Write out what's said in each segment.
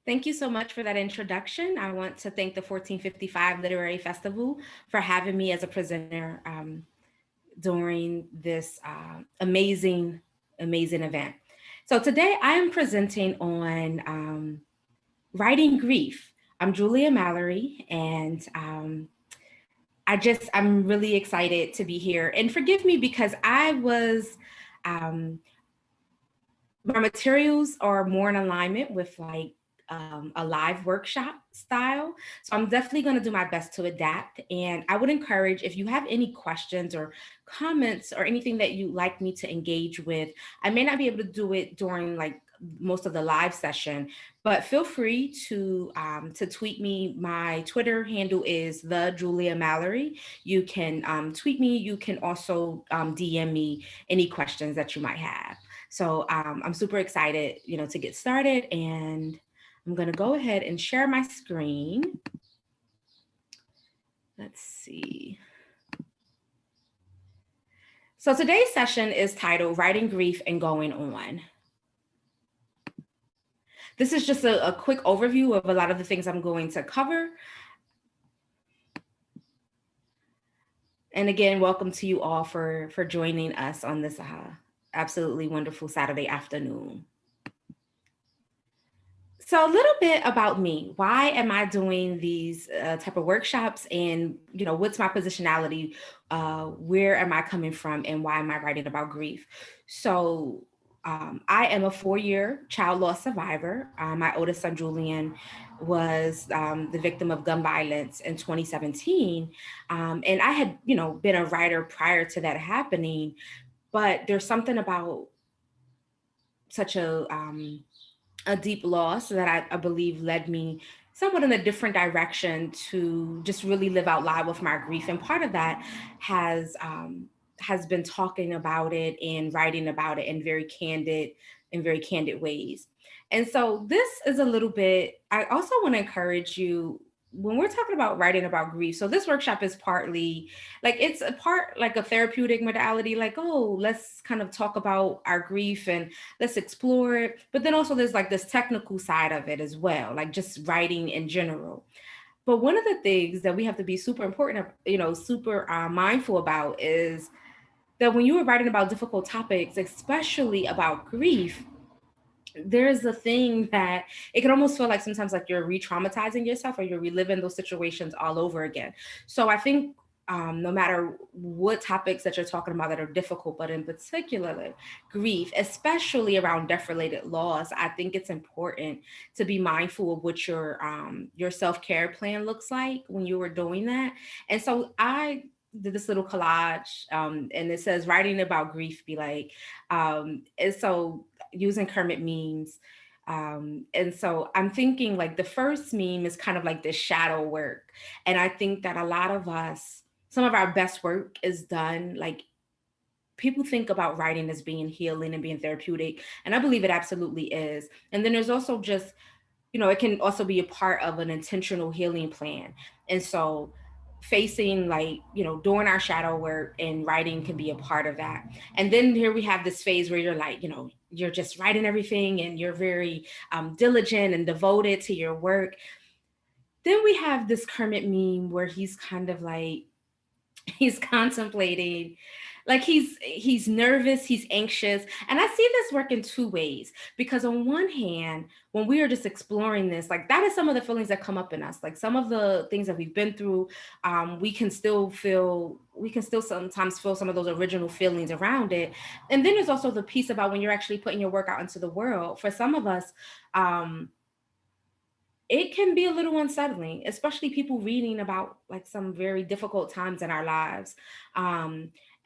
Thank you so much for that introduction. I want to thank the 1455 Literary Festival for having me as a presenter during this amazing event. So today I am presenting on writing grief. I'm Julia Mallory, and I'm really excited to be here. And forgive me because um, my materials are more in alignment with like a live workshop style. So I'm definitely going to do my best to adapt. And I would encourage, if you have any questions or comments or anything that you'd like me to engage with, I may not be able to do it during like most of the live session, but feel free to tweet me. My Twitter handle is the Julia Mallory. You can tweet me. You can also DM me any questions that you might have. So I'm super excited, to get started, and I'm going to go ahead and share my screen. Let's see. So today's session is titled Writing Grief and Going On. This is just a quick overview of a lot of the things I'm going to cover. And again, welcome to you all for joining us on this absolutely wonderful Saturday afternoon. So a little bit about me. Why am I doing these type of workshops, and what's my positionality? Where am I coming from, and why am I writing about grief? So I am a 4-year child loss survivor. My oldest son, Julian, was the victim of gun violence in 2017. And I had, been a writer prior to that happening, but there's something about such a deep loss that I believe led me somewhat in a different direction to just really live out loud with my grief. And part of that has been talking about it and writing about it in very candid ways. And so this is a little bit, I also want to encourage you when we're talking about writing about grief. So this workshop is partly like, it's a part like a therapeutic modality, like, oh, let's kind of talk about our grief and let's explore it. But then also there's like this technical side of it as well, like just writing in general. But one of the things that we have to be super important, super mindful about is that when you are writing about difficult topics, especially about grief, there's a thing that it can almost feel like sometimes like you're re-traumatizing yourself or you're reliving those situations all over again. So I think no matter what topics that you're talking about that are difficult, but in particular grief, especially around death-related loss, I think it's important to be mindful of what your self-care plan looks like when you were doing that. And so I did this little collage, and it says writing about grief be like, and so using Kermit memes. And so I'm thinking like the first meme is kind of like this shadow work. And I think that a lot of us, some of our best work is done like people think about writing as being healing and being therapeutic. And I believe it absolutely is. And then there's also just, it can also be a part of an intentional healing plan. And so facing like, doing our shadow work and writing can be a part of that. And then here we have this phase where you're like, you're just writing everything and you're very diligent and devoted to your work. Then we have this Kermit meme where he's kind of like, he's contemplating, like he's nervous, he's anxious. And I see this work in two ways, because on one hand, when we are just exploring this, like that is some of the feelings that come up in us, like some of the things that we've been through. We can still sometimes feel some of those original feelings around it. And then there's also the piece about when you're actually putting your work out into the world. For some of us, it can be a little unsettling, especially people reading about like some very difficult times in our lives.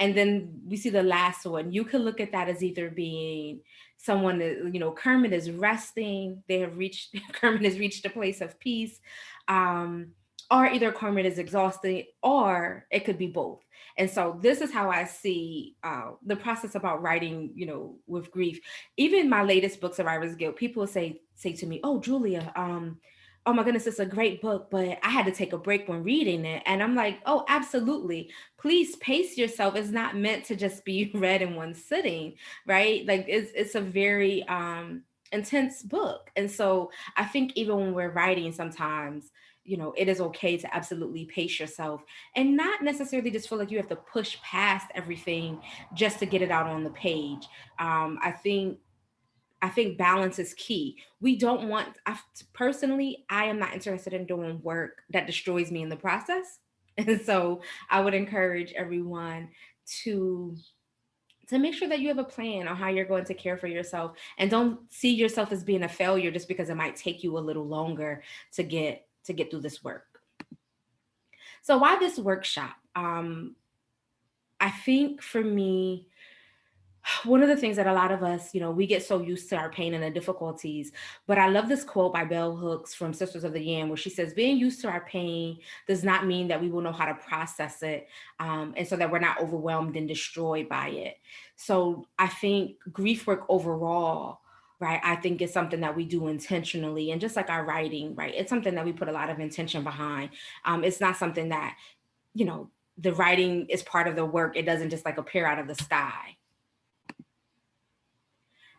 And then we see the last one. You could look at that as either being someone that, Kermit is resting. Kermit has reached a place of peace. Or either Kermit is exhausted, or it could be both. And so this is how I see the process about writing, with grief. Even my latest book, Survivor's Guilt, people say to me, "Oh, Julia, oh my goodness, it's a great book, but I had to take a break when reading it." And I'm like, oh, absolutely. Please pace yourself. It's not meant to just be read in one sitting, right? Like it's a very intense book. And so I think even when we're writing, sometimes, it is okay to absolutely pace yourself and not necessarily just feel like you have to push past everything just to get it out on the page. I think balance is key. We don't want, personally, I am not interested in doing work that destroys me in the process. And so I would encourage everyone to make sure that you have a plan on how you're going to care for yourself, and don't see yourself as being a failure just because it might take you a little longer to get through this work. So why this workshop? I think for me, one of the things that a lot of us, we get so used to our pain and the difficulties. But I love this quote by Bell Hooks from Sisters of the Yam, where she says, being used to our pain does not mean that we will know how to process it, and so that we're not overwhelmed and destroyed by it. So I think grief work overall, right, I think it's something that we do intentionally. And just like our writing, right, it's something that we put a lot of intention behind. It's not something that, the writing is part of the work. It doesn't just like appear out of the sky.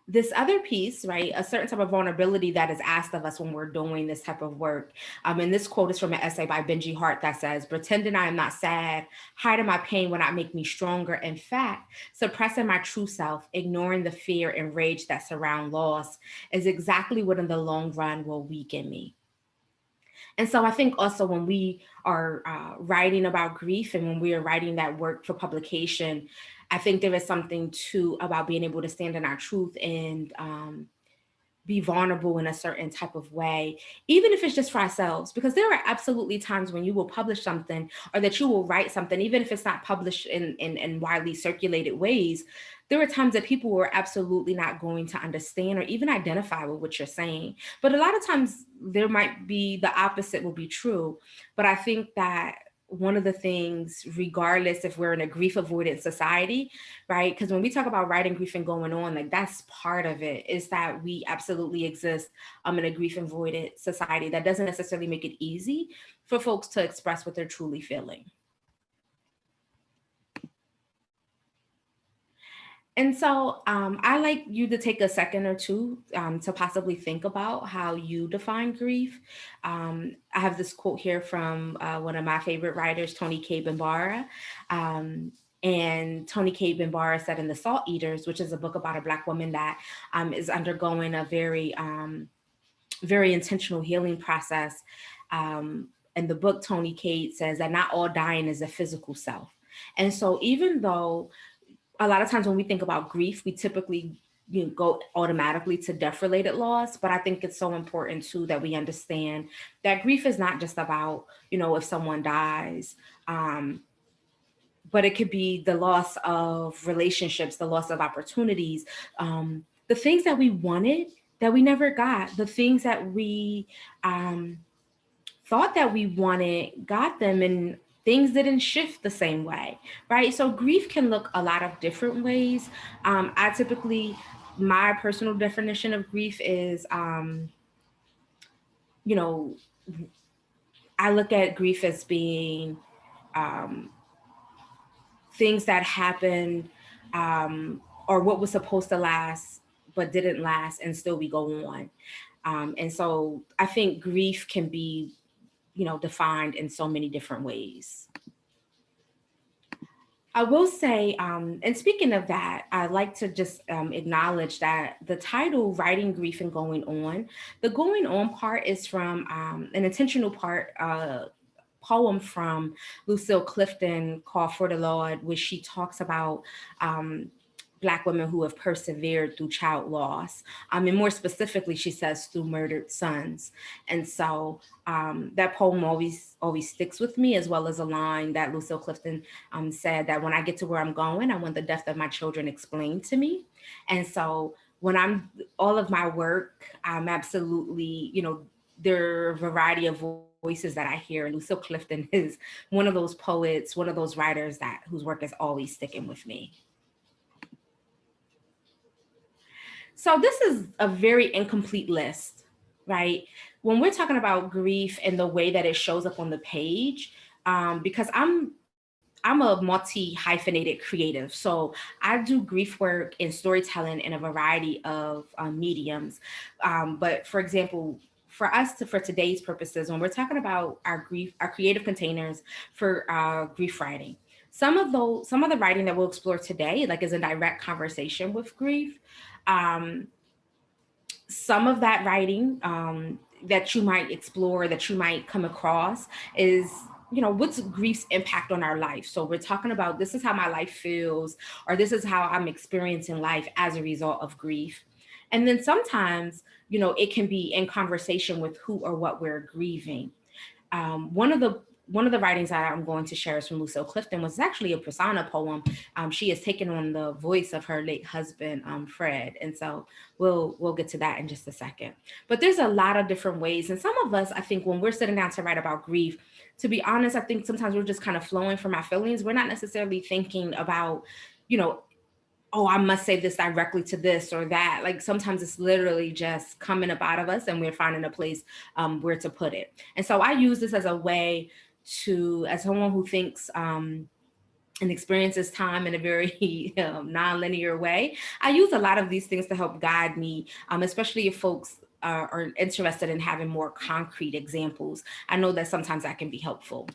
This other piece, right, a certain type of vulnerability that is asked of us when we're doing this type of work. And this quote is from an essay by Benji Hart that says, pretending I am not sad, hiding my pain will not make me stronger. In fact, suppressing my true self, ignoring the fear and rage that surround loss is exactly what in the long run will weaken me. And so I think also when we are writing about grief and when we are writing that work for publication, I think there is something too about being able to stand in our truth and be vulnerable in a certain type of way, even if it's just for ourselves, because there are absolutely times when you will publish something or that you will write something, even if it's not published in widely circulated ways. There are times that people were absolutely not going to understand or even identify with what you're saying. But a lot of times there might be the opposite will be true. But I think that one of the things, regardless if we're in a grief avoidant society, right? Because when we talk about writing grief and going on, like that's part of it, is that we absolutely exist in a grief avoidant society that doesn't necessarily make it easy for folks to express what they're truly feeling. And so I like you to take a second or two to possibly think about how you define grief. I have this quote here from one of my favorite writers, Toni K. Bambara. And Toni K. Bambara said in The Salt Eaters, which is a book about a Black woman that is undergoing a very, very intentional healing process. In the book, Toni K. says that not all dying is a physical self. And so even though a lot of times when we think about grief, we typically go automatically to death-related loss. But I think it's so important too that we understand that grief is not just about, if someone dies, but it could be the loss of relationships, the loss of opportunities, the things that we wanted that we never got, the things that we thought that we wanted, got them, and things didn't shift the same way, right? So grief can look a lot of different ways. My personal definition of grief is, I look at grief as being things that happened or what was supposed to last but didn't last, and still we go on. And so I think grief can be defined in so many different ways. I will say, and speaking of that, I'd like to just acknowledge that the title, Writing Grief and Going On, the going on part is from an intentional part, poem from Lucille Clifton called For deLawd, which she talks about Black women who have persevered through child loss. And more specifically, she says through murdered sons. And so that poem always sticks with me, as well as a line that Lucille Clifton said that when I get to where I'm going, I want the death of my children explained to me. And so when I'm all of my work, I'm absolutely, there are a variety of voices that I hear. And Lucille Clifton is one of those poets, one of those writers whose work is always sticking with me. So this is a very incomplete list, right? When we're talking about grief and the way that it shows up on the page, because I'm I'm a multi-hyphenated creative. So I do grief work and storytelling in a variety of mediums. But for example, for today's purposes, when we're talking about our creative containers for grief writing, some of the writing that we'll explore today, like, is a direct conversation with grief. Um, some of that writing that you might explore, that you might come across, is, what's grief's impact on our life. So we're talking about, this is how my life feels, or this is how I'm experiencing life as a result of grief. And then sometimes, it can be in conversation with who or what we're grieving. One of the writings that I'm going to share is from Lucille Clifton, was actually a persona poem. She has taken on the voice of her late husband, Fred, and so we'll get to that in just a second. But there's a lot of different ways, and some of us, I think, when we're sitting down to write about grief, to be honest, I think sometimes we're just kind of flowing from our feelings. We're not necessarily thinking about, oh, I must say this directly to this or that. Like, sometimes it's literally just coming up out of us, and we're finding a place where to put it. And so I use this as a way to, as someone who thinks and experiences time in a very non-linear way, I use a lot of these things to help guide me, especially if folks are interested in having more concrete examples. I know that sometimes that can be helpful.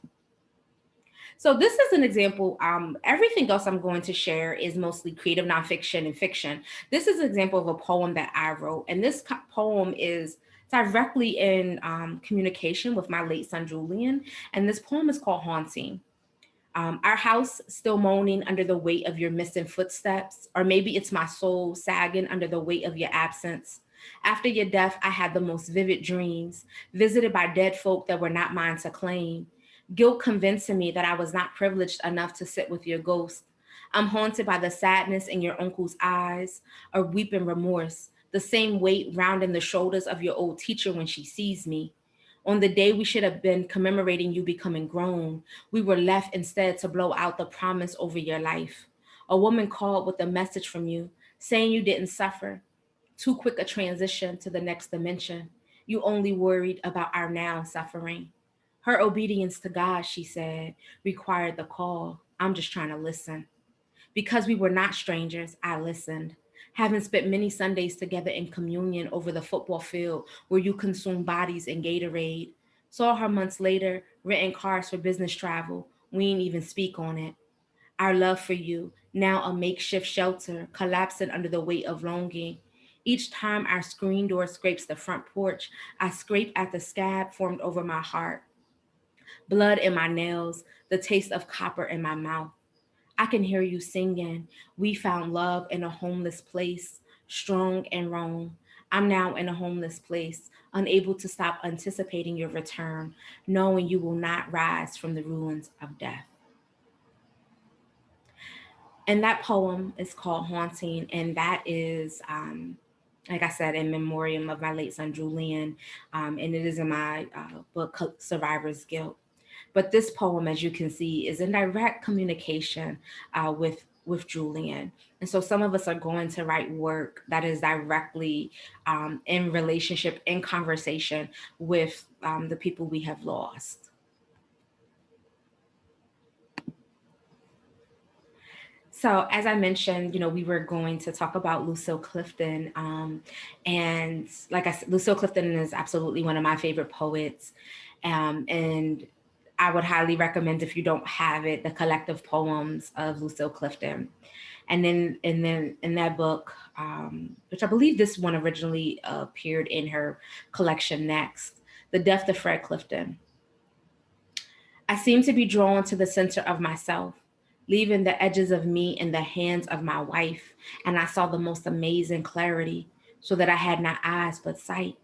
So this is an example. Everything else I'm going to share is mostly creative nonfiction and fiction. This is an example of a poem that I wrote, and this poem is directly in communication with my late son, Julian. And this poem is called Haunting. Our house still moaning under the weight of your missing footsteps, or maybe it's my soul sagging under the weight of your absence. After your death, I had the most vivid dreams, visited by dead folk that were not mine to claim. Guilt convincing me that I was not privileged enough to sit with your ghost. I'm haunted by the sadness in your uncle's eyes, a weeping remorse, the same weight rounding the shoulders of your old teacher when she sees me. On the day we should have been commemorating you becoming grown, we were left instead to blow out the promise over your life. A woman called with a message from you, saying you didn't suffer. Too quick a transition to the next dimension. You only worried about our now suffering. Her obedience to God, she said, required the call. I'm just trying to listen. Because we were not strangers, I listened. Having spent many Sundays together in communion over the football field where you consumed bodies and Gatorade. Saw her months later, renting cars for business travel. We ain't even speak on it. Our love for you, now a makeshift shelter, collapsing under the weight of longing. Each time our screen door scrapes the front porch, I scrape at the scab formed over my heart. Blood in my nails, the taste of copper in my mouth. I can hear you singing. We found love in a homeless place, strong and wrong. I'm now in a homeless place, unable to stop anticipating your return, knowing you will not rise from the ruins of death. And that poem is called Haunting, and that is, like I said, in memoriam of my late son, Julian, and it is in my book, Survivor's Guilt. But this poem, as you can see, is in direct communication with Julian. And so some of us are going to write work that is directly in relationship, in conversation with the people we have lost. So as I mentioned, we were going to talk about Lucille Clifton. And like I said, Lucille Clifton is absolutely one of my favorite poets. And I would highly recommend, if you don't have it, the collective poems of Lucille Clifton. And then in that book, which I believe this one originally appeared in her collection Next, The Death of Fred Clifton. I seem to be drawn to the center of myself, leaving the edges of me in the hands of my wife, and I saw the most amazing clarity, so that I had not eyes but sight,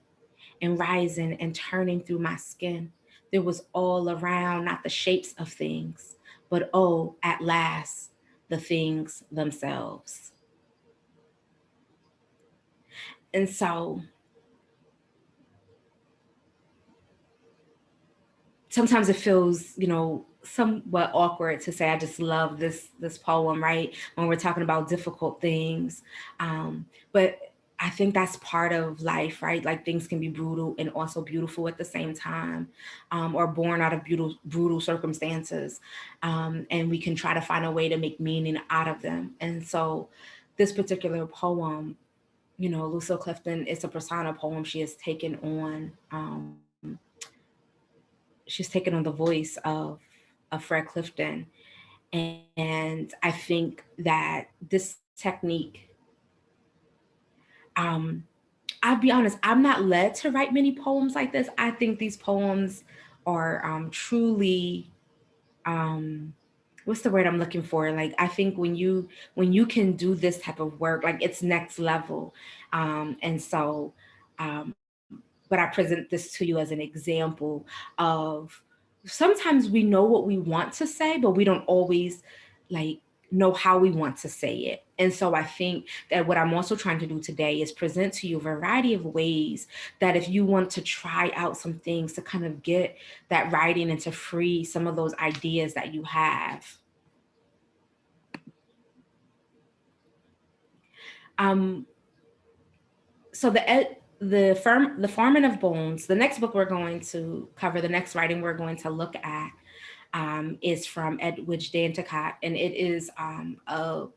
and rising and turning through my skin. There was all around, not the shapes of things, but oh, at last, the things themselves. And so sometimes it feels, somewhat awkward to say I just love this poem, right? When we're talking about difficult things. But I think that's part of life, right? Like things can be brutal and also beautiful at the same time, or born out of brutal circumstances. And we can try to find a way to make meaning out of them. And so this particular poem, Lucille Clifton, it's a persona poem. She has taken on, the voice of Fred Clifton. And I think that this technique, um, I'll be honest, I'm not led to write many poems like this. I think these poems are truly, um, what's the word I'm looking for? Like, I think when you can do this type of work, like it's next level. And so, but I present this to you as an example of sometimes we know what we want to say, but we don't always like know how we want to say it. And so I think that what I'm also trying to do today is present to you a variety of ways that if you want to try out some things to kind of get that writing and to free some of those ideas that you have. Um, so the Foreman of Bones, the next book we're going to cover, the next writing we're going to look at, is from Edwidge Danticat, and it is a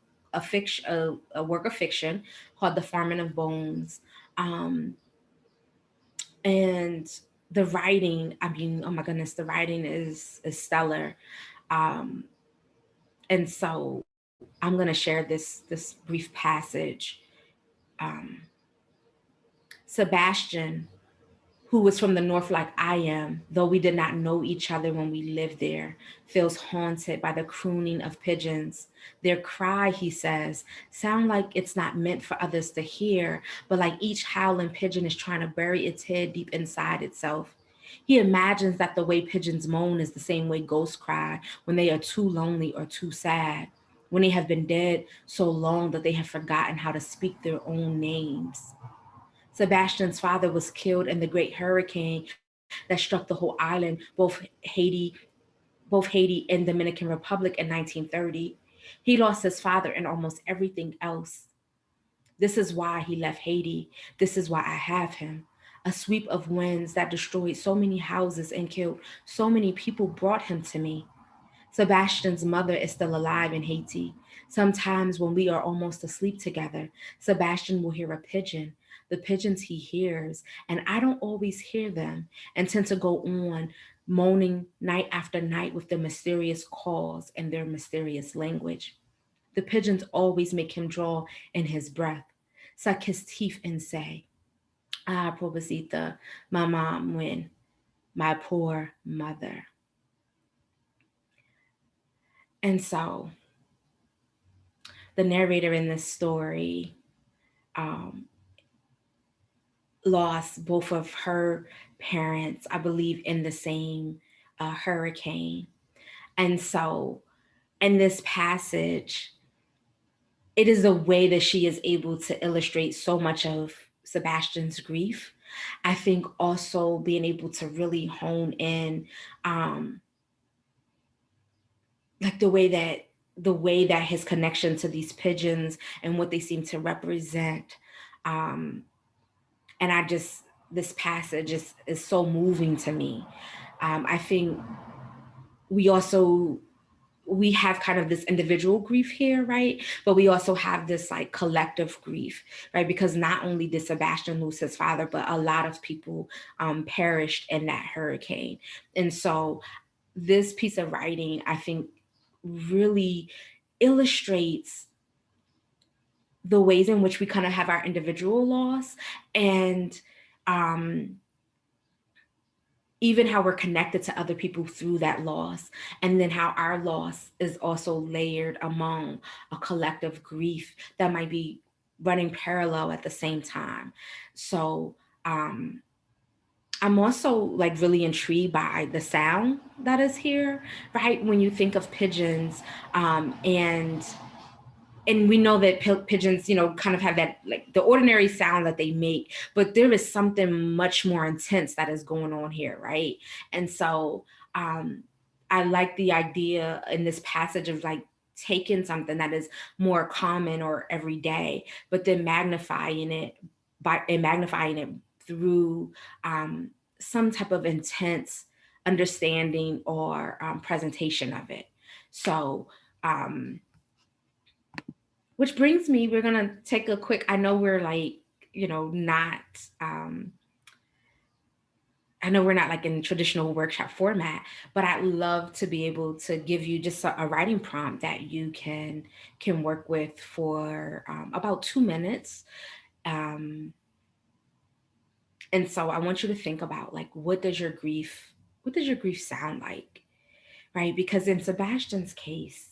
work of fiction called The Foreman of Bones. And the writing, I mean, oh my goodness, the writing is stellar. Um, and so I'm going to share this brief passage. Um, Sebastian, who was from the north like I am, though we did not know each other when we lived there, feels haunted by the crooning of pigeons. Their cry, he says, sound like it's not meant for others to hear, but like each howling pigeon is trying to bury its head deep inside itself. He imagines that the way pigeons moan is the same way ghosts cry when they are too lonely or too sad, when they have been dead so long that they have forgotten how to speak their own names. Sebastian's father was killed in the great hurricane that struck the whole island, both Haiti and Dominican Republic in 1930. He lost his father and almost everything else. This is why he left Haiti. This is why I have him. A sweep of winds that destroyed so many houses and killed so many people brought him to me. Sebastian's mother is still alive in Haiti. Sometimes when we are almost asleep together, Sebastian will hear a pigeon, the pigeons he hears, and I don't always hear them, and tend to go on moaning night after night with their mysterious calls and their mysterious language. The pigeons always make him draw in his breath, suck his teeth, and say, "Ah, pobrecita, my mom win, my poor mother." And so the narrator in this story um, lost both of her parents, I believe, in the same hurricane. And so in this passage, it is a way that she is able to illustrate so much of Sebastian's grief. I think also being able to really hone in, um, like the way that his connection to these pigeons and what they seem to represent. Um, and this passage is so moving to me. I think we also we have kind of this individual grief here, right? But we also have this like collective grief, right? Because not only did Sebastian lose his father, but a lot of people perished in that hurricane. And so this piece of writing, I think, really illustrates the ways in which we kind of have our individual loss, and um, even how we're connected to other people through that loss, and then how our loss is also layered among a collective grief that might be running parallel at the same time. So um, I'm also like really intrigued by the sound that is here, right? When you think of pigeons, and we know that pigeons, kind of have that like the ordinary sound that they make, but there is something much more intense that is going on here, right? And so um, I like the idea in this passage of like taking something that is more common or everyday, but then magnifying it and magnifying it through some type of intense understanding or presentation of it. So, which brings me, we're gonna take a quick, I know we're like, not, I know we're not like in traditional workshop format, but I'd love to be able to give you just a writing prompt that you can work with for about 2 minutes. And so I want you to think about, like, what does your grief sound like, right? Because in Sebastian's case,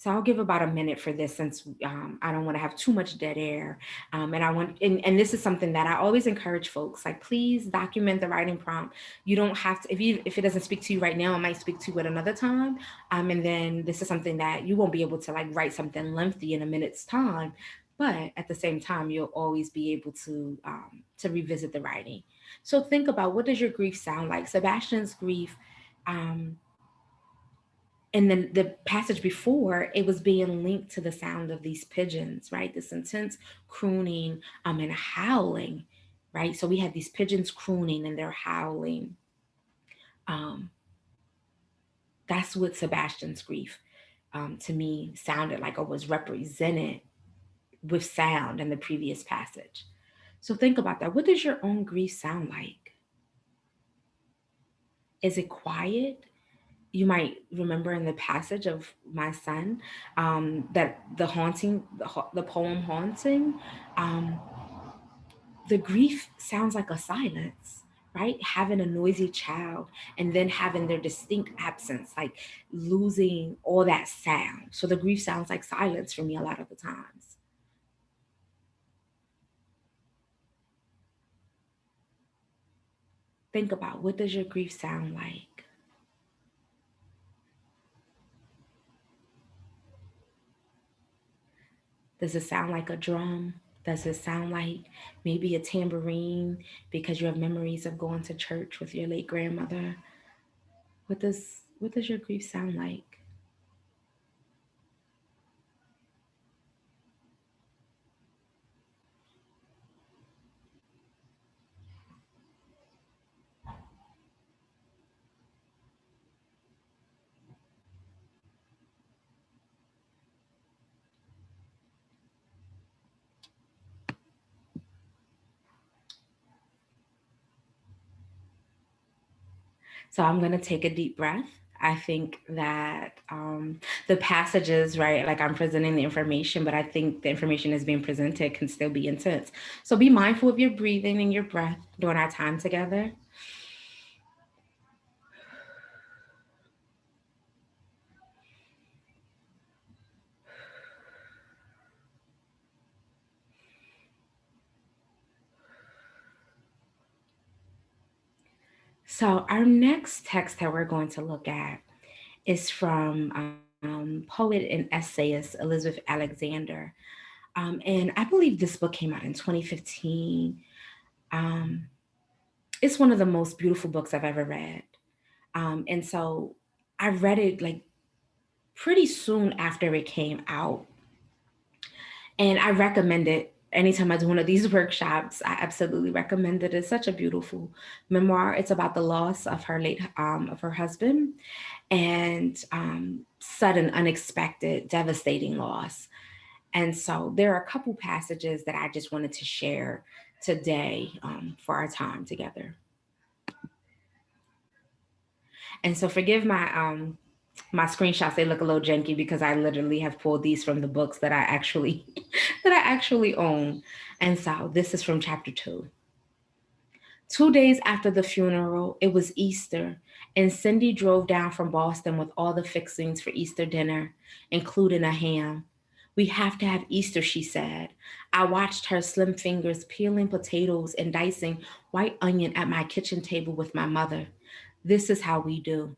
so I'll give about a minute for this, since I don't want to have too much dead air. And this is something that I always encourage folks, like, please document the writing prompt. You don't have to, if it doesn't speak to you right now, it might speak to you at another time. And then this is something that you won't be able to like write something lengthy in a minute's time, but at the same time, you'll always be able to revisit the writing. So think about, what does your grief sound like? Sebastian's grief, and then the passage before, it was being linked to the sound of these pigeons, right? This intense crooning and howling, right? So we had these pigeons crooning and they're howling. That's what Sebastian's grief, to me, sounded like, or was represented with sound in the previous passage. So think about that. What does your own grief sound like? Is it quiet? You might remember in the passage of my son, that the poem Haunting, the grief sounds like a silence, right? Having a noisy child and then having their distinct absence, like losing all that sound. So the grief sounds like silence for me a lot of the times. Think about, what does your grief sound like? Does it sound like a drum? Does it sound like maybe a tambourine because you have memories of going to church with your late grandmother? What does your grief sound like? So I'm going to take a deep breath. I think that the passages, right, like I'm presenting the information, but I think the information is being presented can still be intense. So be mindful of your breathing and your breath during our time together. So our next text that we're going to look at is from poet and essayist Elizabeth Alexander. And I believe this book came out in 2015. It's one of the most beautiful books I've ever read. And so I read it like pretty soon after it came out. And I recommend it anytime I do one of these workshops. I absolutely recommend it. It's such a beautiful memoir. It's about the loss of of her husband, and sudden, unexpected, devastating loss. And so there are a couple passages that I just wanted to share today for our time together. And so forgive my screenshots, they look a little janky because I literally have pulled these from the books that I actually that I actually own. And so this is from chapter 2. 2 days after the funeral, it was Easter, and Cindy drove down from Boston with all the fixings for Easter dinner, including a ham. We have to have Easter, she said. I watched her slim fingers peeling potatoes and dicing white onion at my kitchen table with my mother. This is how we do.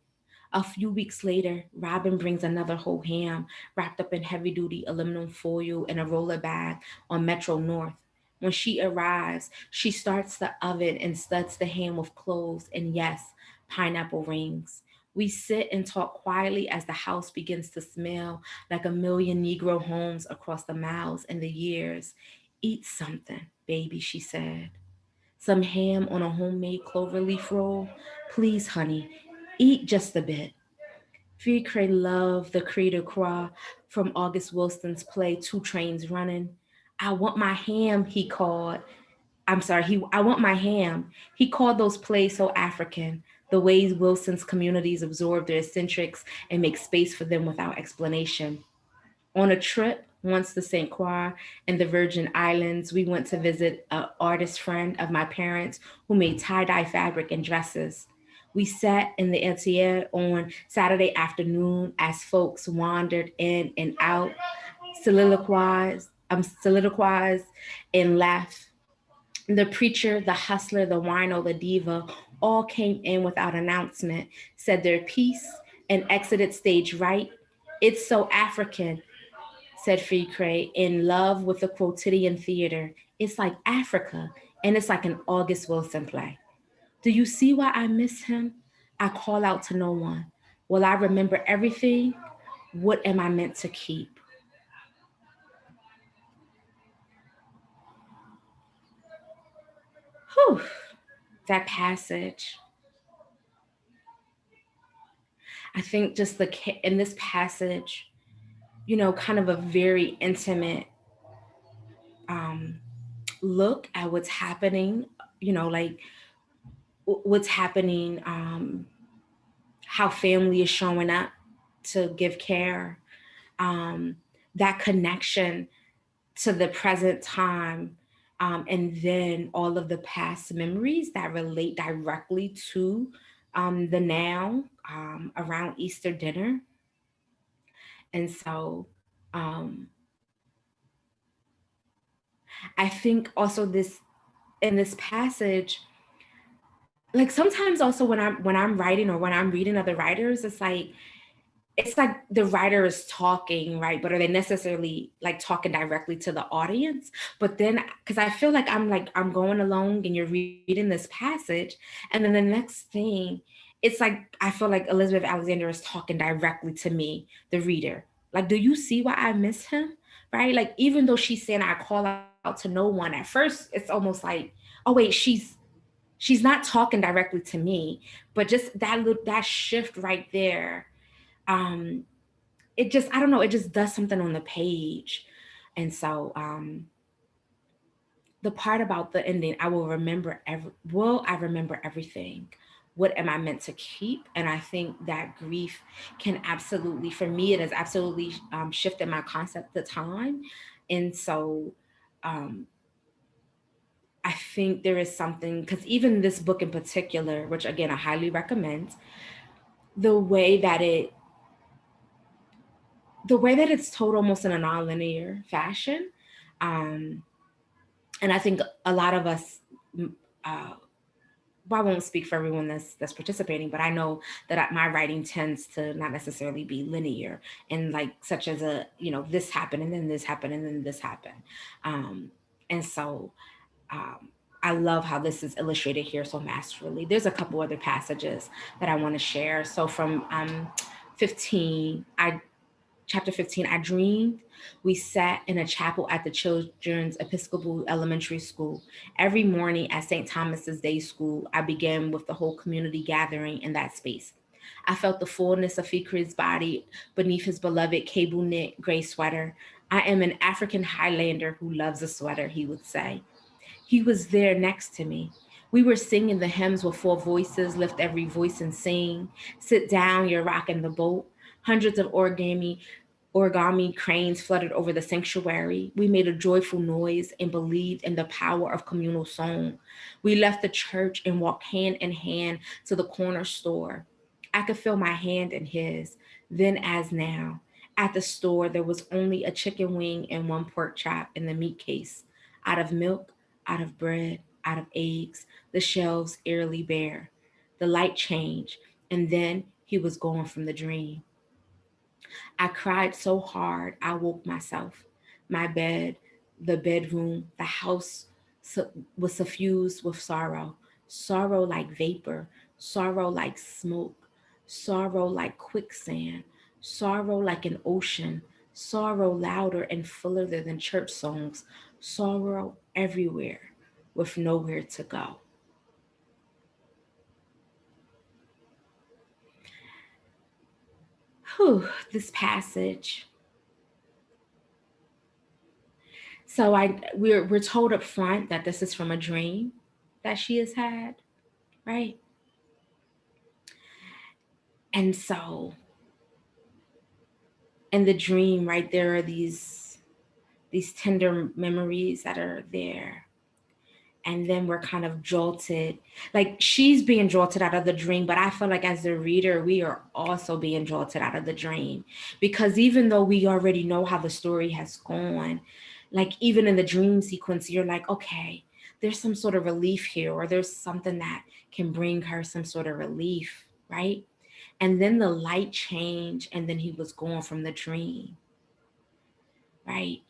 A few weeks later, Robin brings another whole ham wrapped up in heavy duty aluminum foil in a roller bag on Metro North. When she arrives, she starts the oven and studs the ham with cloves and, yes, pineapple rings. We sit and talk quietly as the house begins to smell like a million Negro homes across the miles and the years. Eat something, baby, she said. Some ham on a homemade cloverleaf roll. Please, honey, eat just a bit. Ficre loved the cri de croix from August Wilson's play Two Trains Running. I want my ham, he called. I want my ham. He called those plays so African, the ways Wilson's communities absorb their eccentrics and make space for them without explanation. On a trip once to St. Croix and the Virgin Islands, we went to visit an artist friend of my parents who made tie-dye fabric and dresses. We sat in the atelier on Saturday afternoon as folks wandered in and out, soliloquized and laughed. The preacher, the hustler, the wino, the diva all came in without announcement, said their piece, and exited stage right. It's so African, said Ficre, in love with the quotidian theater. It's like Africa, and it's like an August Wilson play. Do you see why I miss him? I call out to no one. Will I remember everything? What am I meant to keep? Whew, that passage. I think just in this passage, kind of a very intimate um, look at what's happening, like what's happening, how family is showing up to give care, um, that connection to the present time, and then all of the past memories that relate directly to the now, around Easter dinner. And so um, I think also in this passage, like sometimes also when I'm writing or when I'm reading other writers, it's like the writer is talking, right? But are they necessarily like talking directly to the audience? But then, because I feel like I'm going along and you're reading this passage, and then the next thing, it's like I feel like Elizabeth Alexander is talking directly to me, the reader. Like, do you see why I miss him? Right? Like, even though she's saying I call out to no one, at first it's almost like, oh wait, she's not talking directly to me, but just that shift right there, um it just, I don't know, it just does something on the page. And so the part about the ending, will I remember everything? What am I meant to keep? And I think that grief can absolutely, for me, it has absolutely shifted my concept of time. And so um I think there is something, because even this book in particular, which again I highly recommend, the way that it the way that it's told almost in a nonlinear fashion. Um, and I think a lot of us, uh, well, I won't speak for everyone that's participating, but I know that my writing tends to not necessarily be linear, and like such as this happened and then this happened and then this happened, um, and so um, I love how this is illustrated here so masterfully. There's a couple other passages that I want to share. So from 15, chapter 15, I dreamed we sat in a chapel at the Children's Episcopal Elementary School. Every morning at St. Thomas's Day School, I began with the whole community gathering in that space. I felt the fullness of Ficre's body beneath his beloved cable knit gray sweater. I am an African Highlander who loves a sweater, he would say. He was there next to me. We were singing the hymns with four voices, lift every voice and sing. Sit down, you're rocking the boat. Hundreds of origami cranes fluttered over the sanctuary. We made a joyful noise and believed in the power of communal song. We left the church and walked hand in hand to the corner store. I could feel my hand in his, then as now. At the store, there was only a chicken wing and one pork chop in the meat case. Out of milk, out of bread, out of eggs, the shelves eerily bare. The light changed, and then he was gone from the dream. I cried so hard I woke myself. My bed, the bedroom, the house was suffused with sorrow. Sorrow like vapor, sorrow like smoke, sorrow like quicksand, sorrow like an ocean, sorrow louder and fuller than church songs, sorrow everywhere with nowhere to go. Whew, this passage. So we're told up front that this is from a dream that she has had, right? And so in the dream, right, there are these tender memories that are there. And then we're kind of jolted. Like she's being jolted out of the dream, but I feel like as the reader, we are also being jolted out of the dream. Because even though we already know how the story has gone, like even in the dream sequence, you're like, okay, there's some sort of relief here, or there's something that can bring her some sort of relief, right? And then the light changed, and then he was gone from the dream, right?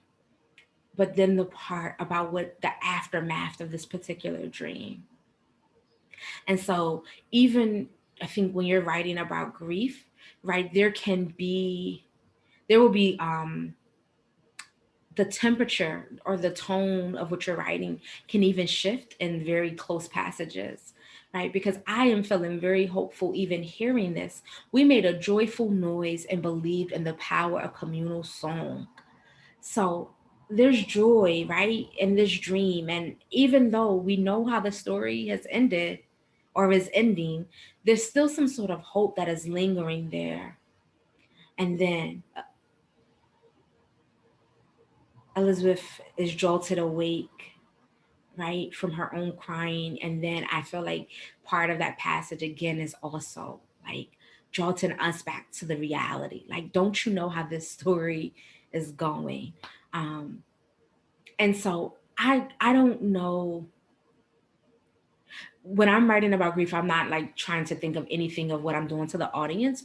But then the part about what the aftermath of this particular dream. And so even I think when you're writing about grief, right, there will be the temperature or the tone of what you're writing can even shift in very close passages, right? Because I am feeling very hopeful even hearing this. We made a joyful noise and believed in the power of communal song. So there's joy, right, in this dream. And even though we know how the story has ended or is ending, there's still some sort of hope that is lingering there. And then Elizabeth is jolted awake, right, from her own crying. And then I feel like part of that passage again is also like jolting us back to the reality. Like, don't you know how this story is going? Um, and so I don't know, when I'm writing about grief, I'm not like trying to think of anything of what I'm doing to the audience,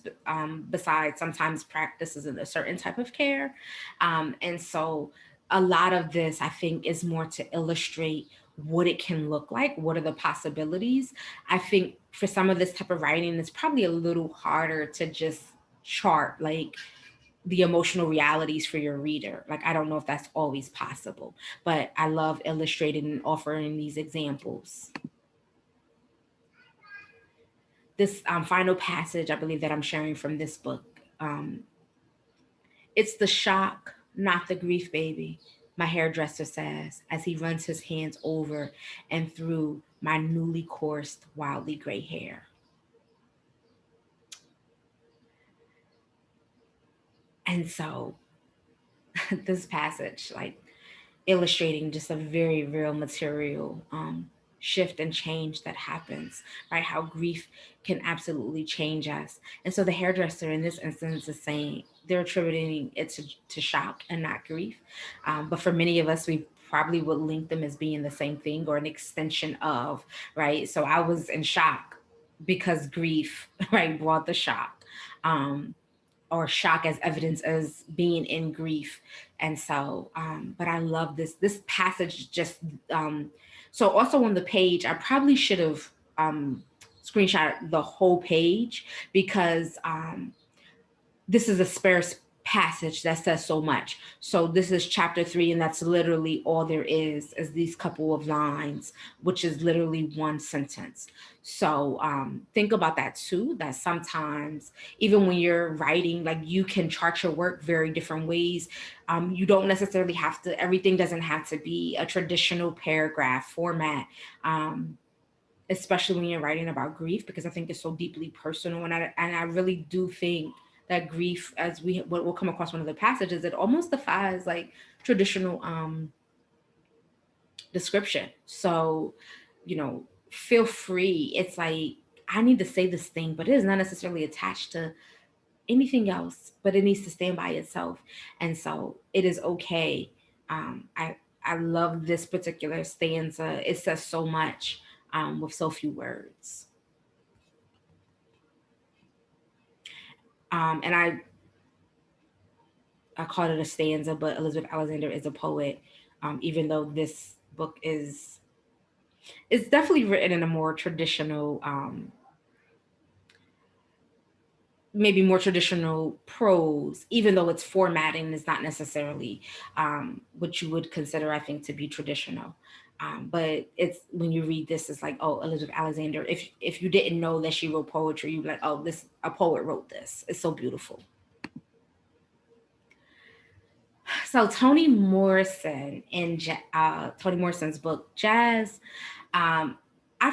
besides sometimes practices in a certain type of care. And so a lot of this, I think, is more to illustrate what it can look like. What are the possibilities? I think for some of this type of writing, it's probably a little harder to just chart like the emotional realities for your reader. Like, I don't know if that's always possible, but I love illustrating and offering these examples. This final passage, I believe, that I'm sharing from this book. Um, it's the shock, not the grief, baby, my hairdresser says as he runs his hands over and through my newly coursed, wildly gray hair. And so this passage, like illustrating just a very real material shift and change that happens, right? How grief can absolutely change us. And so the hairdresser in this instance is saying they're attributing it to shock and not grief. But for many of us, we probably would link them as being the same thing or an extension of, right? So I was in shock because grief, right, brought the shock. Um, or shock as evidence as being in grief. And so but I love this passage. Just so also on the page, I probably should have screenshot the whole page, because this is a sparse passage that says so much. So this is chapter 3, and that's literally all there is these couple of lines, which is literally one sentence. So think about that too, that sometimes even when you're writing, like you can chart your work very different ways. You don't necessarily have to, everything doesn't have to be a traditional paragraph format. Especially when you're writing about grief, because I think it's so deeply personal. And I really do think that grief, as we'll come across one of the passages, it almost defies like traditional description. So, you know, feel free. It's like, I need to say this thing, but it is not necessarily attached to anything else, but it needs to stand by itself. And so it is okay. I love this particular stanza. It says so much with so few words. And I called it a stanza, but Elizabeth Alexander is a poet. Even though this book is, it's definitely written in a more traditional maybe more traditional prose, even though its formatting is not necessarily what you would consider, I think, to be traditional. But it's when you read this, it's like, oh, Elizabeth Alexander. If you didn't know that she wrote poetry, you'd be like, oh, this a poet wrote this. It's so beautiful. So Toni Morrison Toni Morrison's book Jazz. I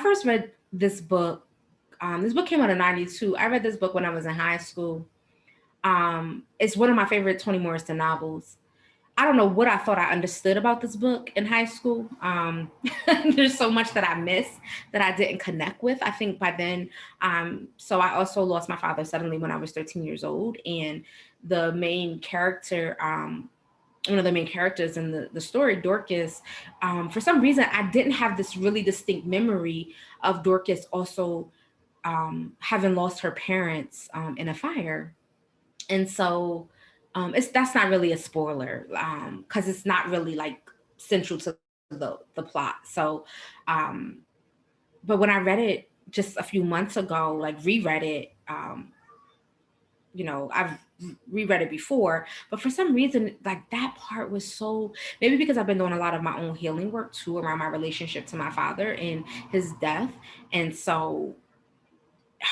first read this book. This book came out in '92. I read this book when I was in high school. It's one of my favorite Toni Morrison novels. I don't know what I thought I understood about this book in high school. There's so much that I missed that I didn't connect with, I think, by then. So I also lost my father suddenly when I was 13 years old. And the main character, one of the main characters in the story, Dorcas, for some reason, I didn't have this really distinct memory of Dorcas also having lost her parents in a fire. And so that's not really a spoiler because it's not really like central to the plot. So um but when I read it just a few months ago, like reread it, I've reread it before, but for some reason, like that part was so, maybe because I've been doing a lot of my own healing work too around my relationship to my father and his death. And so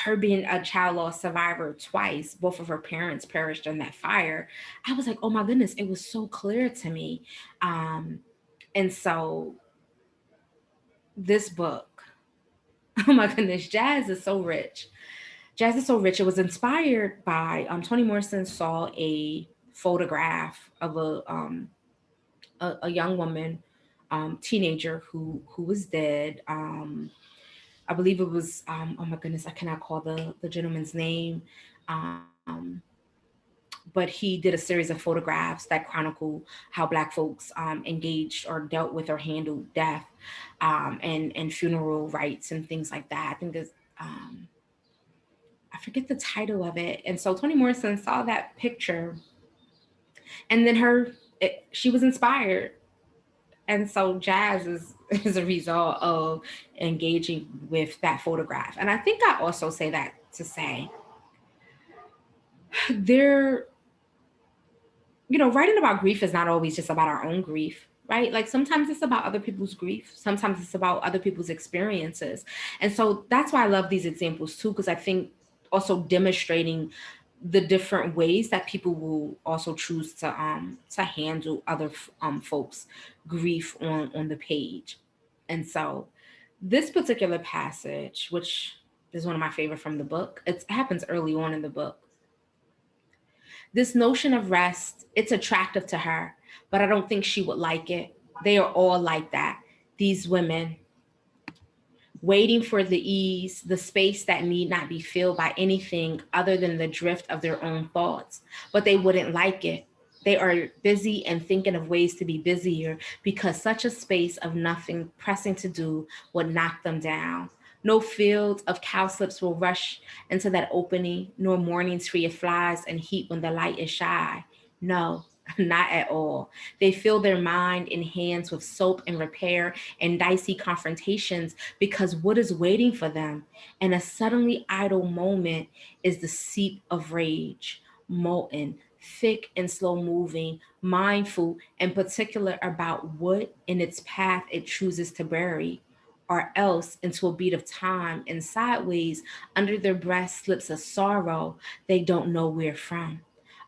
her being a child loss survivor twice, both of her parents perished in that fire. I was like, oh my goodness, it was so clear to me. And so this book, oh my goodness, Jazz is so rich. Jazz is so rich. It was inspired by Toni Morrison saw a photograph of a young woman, teenager who was dead. I believe it was, oh my goodness, I cannot call the gentleman's name. Um, but he did a series of photographs that chronicle how Black folks engaged or dealt with or handled death and funeral rites and things like that. I think there's, I forget the title of it. And so Toni Morrison saw that picture, and then she was inspired. And so Jazz is, is a result of engaging with that photograph. And I think I also say that to say there, writing about grief is not always just about our own grief, right? Like sometimes it's about other people's grief. Sometimes it's about other people's experiences. And so that's why I love these examples too, because I think also demonstrating the different ways that people will also choose to handle other folks' grief on the page. And so this particular passage, which is one of my favorite from the book, it happens early on in the book. This notion of rest, it's attractive to her, but I don't think she would like it. They are all like that. These women, waiting for the ease, the space that need not be filled by anything other than the drift of their own thoughts, but they wouldn't like it. They are busy and thinking of ways to be busier because such a space of nothing pressing to do would knock them down. No fields of cowslips will rush into that opening, nor mornings free of flies and heat when the light is shy. No, not at all. They fill their mind and hands with soap and repair and dicey confrontations because what is waiting for them in a suddenly idle moment is the seep of rage, molten, thick and slow moving, mindful and particular about what in its path it chooses to bury, or else into a beat of time and sideways under their breast slips a sorrow they don't know where from.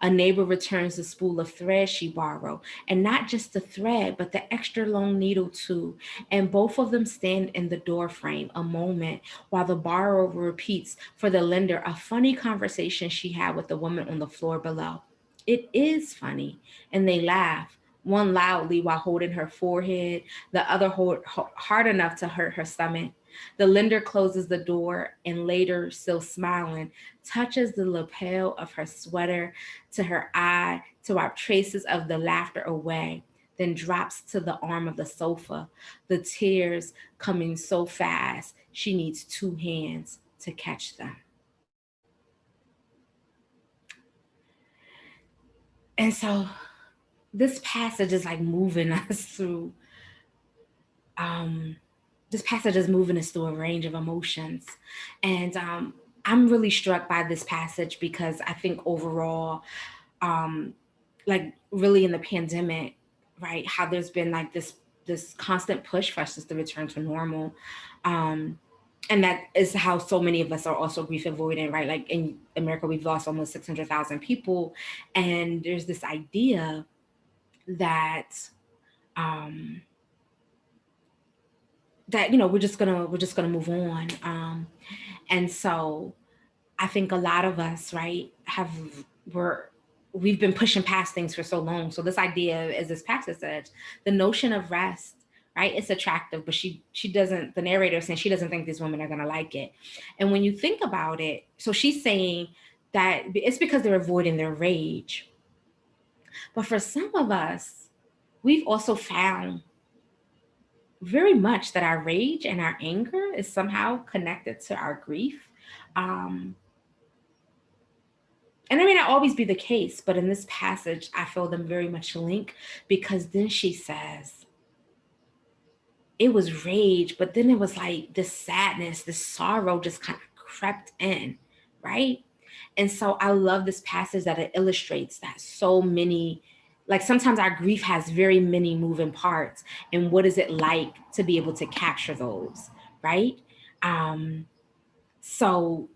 A neighbor returns the spool of thread she borrowed, and not just the thread, but the extra long needle too. And both of them stand in the door frame a moment while the borrower repeats for the lender a funny conversation she had with the woman on the floor below. It is funny, and they laugh. One loudly while holding her forehead, the other hard enough to hurt her stomach. The lender closes the door and later, still smiling, touches the lapel of her sweater to her eye to wipe traces of the laughter away, then drops to the arm of the sofa, the tears coming so fast she needs two hands to catch them. And so this passage is like moving us through this passage is moving us through a range of emotions. And I'm really struck by this passage because I think overall, like really in the pandemic, right, how there's been like this constant push for us just to return to normal. And that is how so many of us are also grief avoidant, right? Like in America, we've lost almost 600,000 people. And there's this idea that, that, we're just gonna move on. And so I think a lot of us, right, we've been pushing past things for so long. So this idea, as this passage said, the notion of rest, right, it's attractive, but she doesn't. The narrator is saying she doesn't think these women are gonna like it. And when you think about it, so she's saying that it's because they're avoiding their rage. But for some of us, we've also found very much that our rage and our anger is somehow connected to our grief. Um, And it may not always be the case, but in this passage, I feel them very much linked, because then she says, it was rage, but then it was like this sadness, this sorrow just kind of crept in, right? And so I love this passage that it illustrates that so many, like sometimes our grief has very many moving parts. And what is it like to be able to capture those, right? Um, so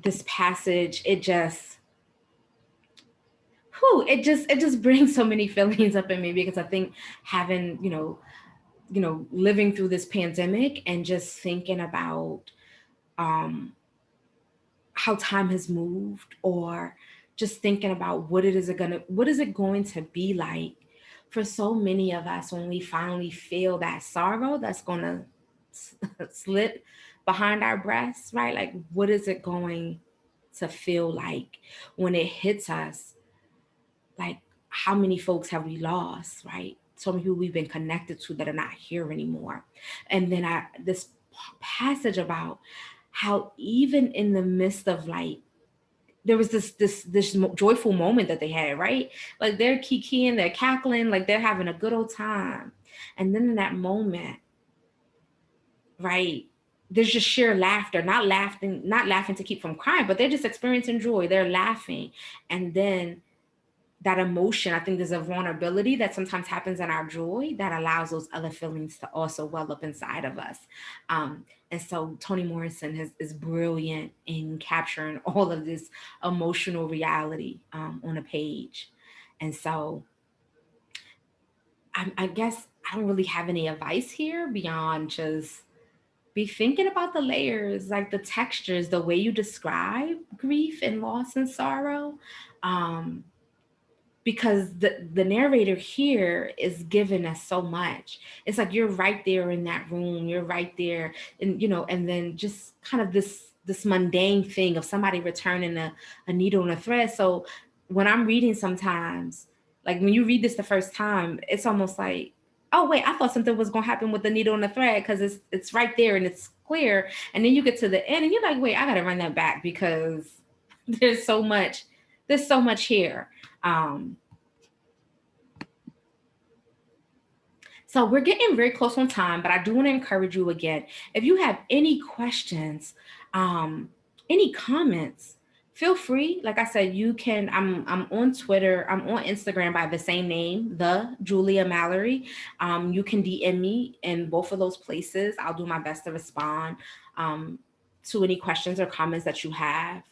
this passage, it just brings so many feelings up in me, because I think having, living through this pandemic and just thinking about how time has moved, or just thinking about what is it going to be like for so many of us when we finally feel that sorrow that's going to slit behind our breasts, right? Like, what is it going to feel like when it hits us? Like, how many folks have we lost, right? So many people we've been connected to that are not here anymore. And then this passage about how even in the midst of, like, there was this joyful moment that they had, right? Like, they're kikiing, they're cackling, like they're having a good old time. And then in that moment, right, there's just sheer laughter, not laughing to keep from crying, but they're just experiencing joy. They're laughing. And then that emotion, I think there's a vulnerability that sometimes happens in our joy that allows those other feelings to also well up inside of us. And so Toni Morrison is brilliant in capturing all of this emotional reality on a page. And so I guess I don't really have any advice here beyond just be thinking about the layers, like the textures, the way you describe grief and loss and sorrow. Because the narrator here is giving us so much. It's like you're right there in that room, you're right there, and then just kind of this mundane thing of somebody returning a needle and a thread. So when I'm reading, sometimes, like when you read this the first time, it's almost like, oh wait, I thought something was going to happen with the needle and the thread, because it's right there and it's clear. And then you get to the end and you're like, wait, I got to run that back, because there's so much here. So we're getting very close on time, but I do want to encourage you again, if you have any questions, any comments, feel free. Like I said, you can, I'm on Twitter, I'm on Instagram by the same name, the Julia Mallory. You can DM me in both of those places. I'll do my best to respond to any questions or comments that you have.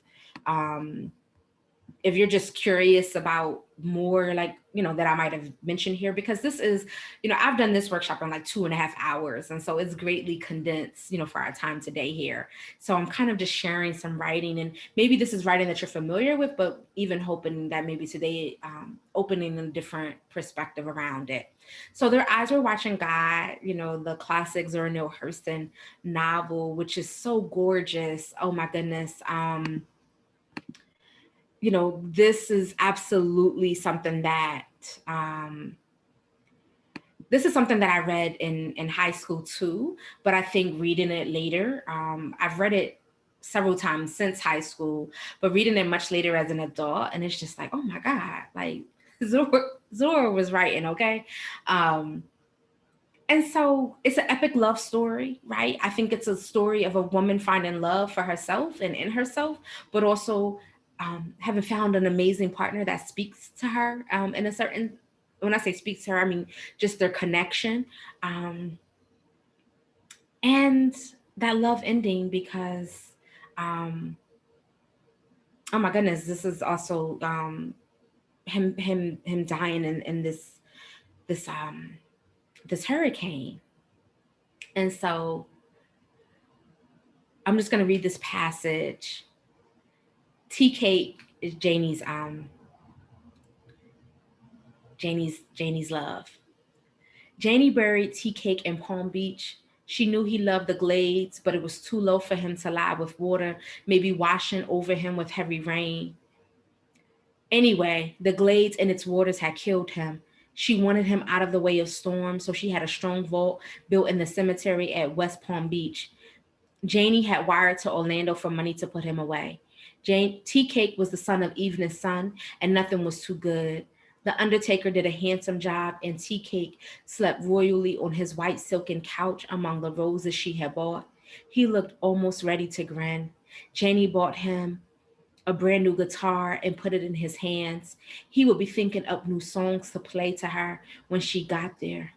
If you're just curious about more, like, that I might have mentioned here, because this is, I've done this workshop in like 2.5 hours. And so it's greatly condensed, for our time today here. So I'm kind of just sharing some writing, and maybe this is writing that you're familiar with, but even hoping that maybe today, opening a different perspective around it. So Their Eyes Were Watching God, the classic Zora Neale Hurston novel, which is so gorgeous. Oh my goodness. This is absolutely something that I read in high school too, but I think reading it later, I've read it several times since high school, but reading it much later as an adult, and it's just like, oh my God, like Zora was writing, okay? And so it's an epic love story, right? I think it's a story of a woman finding love for herself and in herself, but also having found an amazing partner that speaks to her in a certain, when I say speaks to her, I mean just their connection. Um, and that love ending because, um, oh my goodness, this is also him dying in this this hurricane. And so I'm just going to read this passage. Tea cake is Janie's love. Janie buried tea cake in Palm Beach. She knew he loved the glades, but it was too low for him to lie with water, maybe washing over him with heavy rain. Anyway, the glades and its waters had killed him. She wanted him out of the way of storms, so she had a strong vault built in the cemetery at West Palm Beach. Janie had wired to Orlando for money to put him away. Tea Cake was the son of Evening's son, and nothing was too good. The undertaker did a handsome job, and Tea Cake slept royally on his white silken couch among the roses she had bought. He looked almost ready to grin. Janie bought him a brand new guitar and put it in his hands. He would be thinking up new songs to play to her when she got there.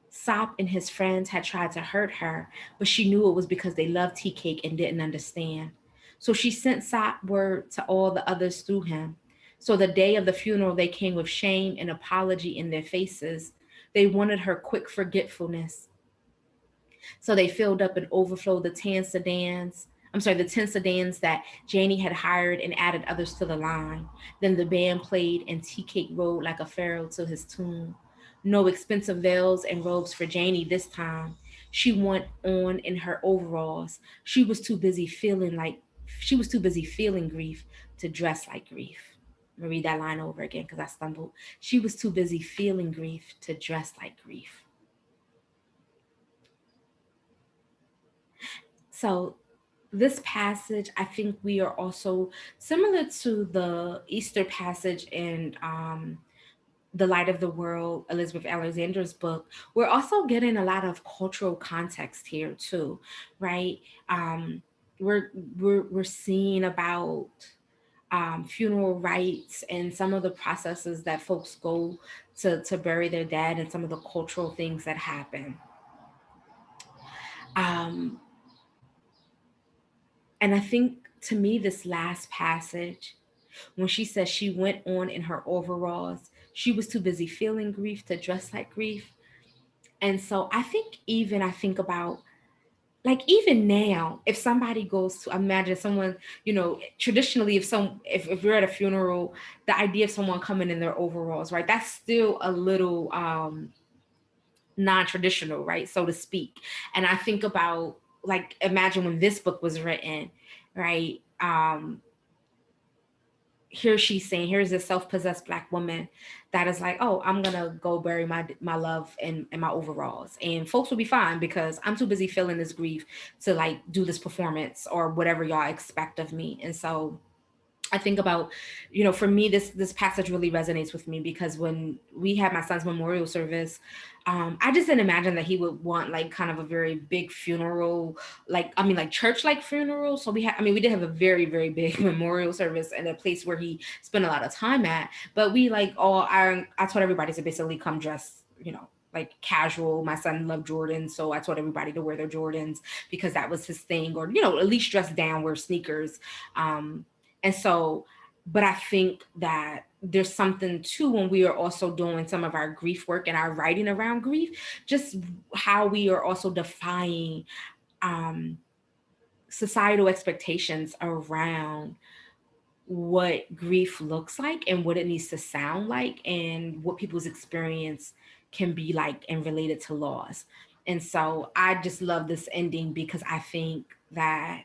Sop and his friends had tried to hurt her, but she knew it was because they loved tea cake and didn't understand. So she sent Sop word to all the others through him. So the day of the funeral, they came with shame and apology in their faces. They wanted her quick forgetfulness. So they filled up and overflowed the 10 sedans that Janie had hired and added others to the line. Then the band played and Tea Cake rode like a pharaoh to his tomb. No expensive veils and robes for Janie this time. She went on in her overalls. She was too busy feeling grief to dress like grief. I'm gonna read that line over again because I stumbled. She was too busy feeling grief to dress like grief. So this passage, I think we are also similar to the Easter passage in The Light of the World, Elizabeth Alexander's book. We're also getting a lot of cultural context here too, right? Um, we're seeing about funeral rites and some of the processes that folks go to bury their dead and some of the cultural things that happen. Um, and I think to me, this last passage, when she says she went on in her overalls, she was too busy feeling grief to dress like grief. And so I think about, like, even now, if somebody goes to, imagine someone, traditionally, if we're at a funeral, the idea of someone coming in their overalls, right, that's still a little non-traditional, right, so to speak. And I think about, like, imagine when this book was written, right? Here she's saying, here's this self-possessed Black woman that is like, oh, I'm gonna go bury my love in my overalls, and folks will be fine because I'm too busy feeling this grief to, like, do this performance or whatever y'all expect of me. And so I think about, for me, this passage really resonates with me because when we had my son's memorial service, I just didn't imagine that he would want, like, kind of a very big funeral, like church like funeral. So we did have a very, very big memorial service in a place where he spent a lot of time at. But we, like, I told everybody to basically come dressed, like casual. My son loved Jordans, so I told everybody to wear their Jordans because that was his thing, or at least dress down, wear sneakers. And so, but I think that there's something too when we are also doing some of our grief work and our writing around grief, just how we are also defying societal expectations around what grief looks like and what it needs to sound like and what people's experience can be like and related to loss. And so I just love this ending because I think that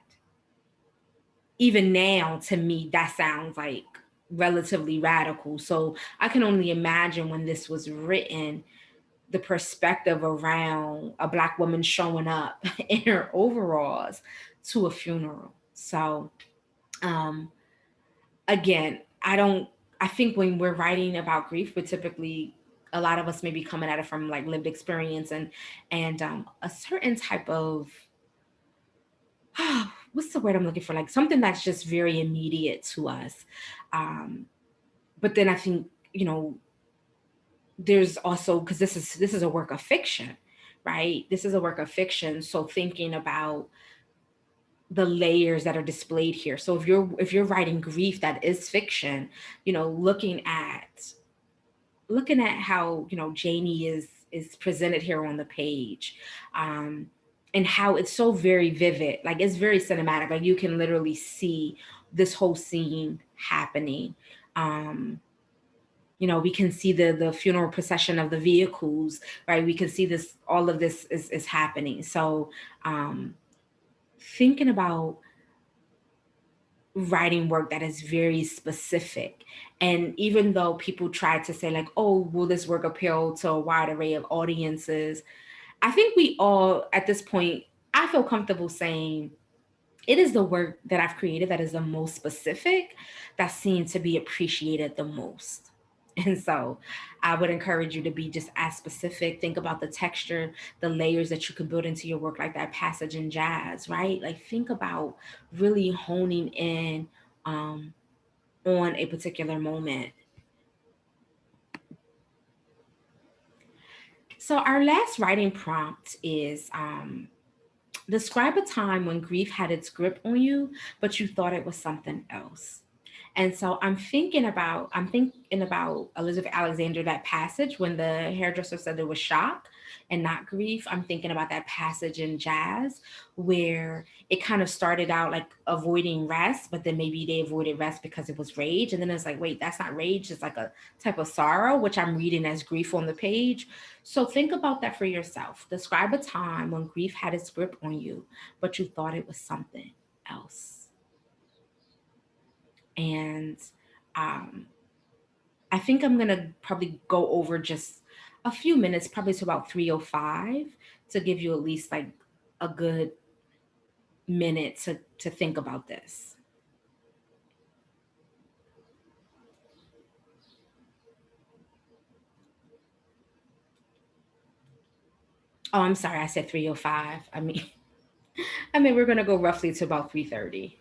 even now, to me, that sounds like relatively radical. So I can only imagine when this was written, the perspective around a Black woman showing up in her overalls to a funeral. So again, I think when we're writing about grief, we're typically a lot of us may be coming at it from like lived experience and a certain type of what's the word I'm looking for? Like something that's just very immediate to us. Um, but then I think, you know, there's also, because this is a work of fiction, right? This is a work of fiction. So thinking about the layers that are displayed here. So if you're writing grief that is fiction, you know, looking at how, you know, Janie is presented here on the page, um, and how it's so very vivid, like it's very cinematic, like you can literally see this whole scene happening. Um, you know, we can see the funeral procession of the vehicles, right? We can see this, all of this is happening. So um, thinking about writing work that is very specific. And even though people try to say, like, oh, will this work appeal to a wide array of audiences? I think we all, at this point, I feel comfortable saying it is the work that I've created that is the most specific, that seems to be appreciated the most. And so I would encourage you to be just as specific. Think about the texture, the layers that you can build into your work, like that passage in jazz, right? Like think about really honing in um, on a particular moment. So our last writing prompt is describe a time when grief had its grip on you, but you thought it was something else. And so I'm thinking about Elizabeth Alexander, that passage when the hairdresser said there was shock and not grief. I'm thinking about that passage in jazz where it kind of started out like avoiding rest, but then maybe they avoided rest because it was rage. And then it's like, wait, that's not rage. It's like a type of sorrow, which I'm reading as grief on the page. So think about that for yourself. Describe a time when grief had its grip on you, but you thought it was something else. And um, I think I'm going to probably go over just a few minutes, probably to about 3:05, to give you at least like a good minute to think about this. Oh, I'm sorry. I said 3:05. I mean, we're going to go roughly to about 3:30.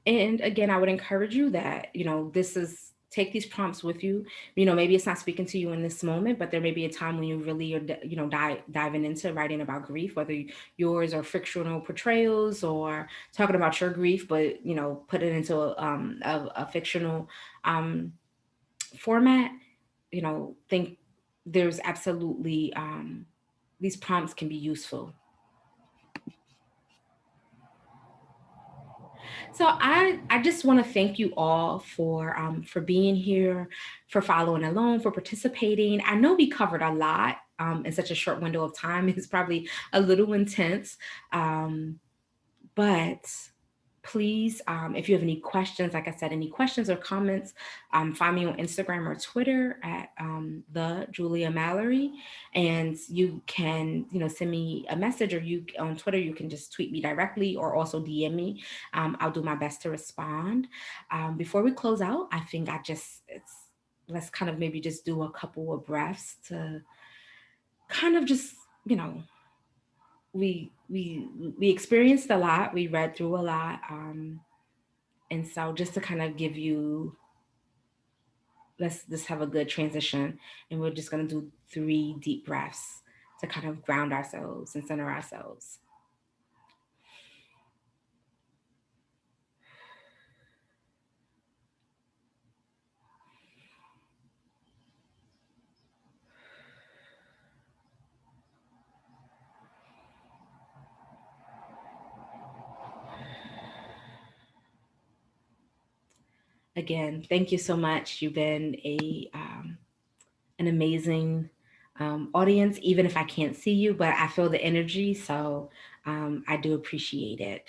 And again, I would encourage you that, you know, this is, take these prompts with you. You know, maybe it's not speaking to you in this moment, but there may be a time when you really are, you know, diving into writing about grief, whether yours are fictional portrayals or talking about your grief, but, you know, put it into a fictional um, format. You know, think there's absolutely, these prompts can be useful. So I just want to thank you all for being here, for following along, for participating. I know we covered a lot in such a short window of time. It's probably a little intense, um, but please, if you have any questions, like I said, any questions or comments, find me on Instagram or Twitter at the Julia Mallory, and you can, you know, send me a message, or you on Twitter, you can just tweet me directly or also DM me. I'll do my best to respond. Before we close out, I think let's kind of maybe just do a couple of breaths to kind of just, you know, we experienced a lot, we read through a lot, and so just to kind of give you, let's just have a good transition, and we're just going to do 3 deep breaths to kind of ground ourselves and center ourselves. Again, thank you so much. You've been an amazing audience, even if I can't see you, but I feel the energy, so I do appreciate it.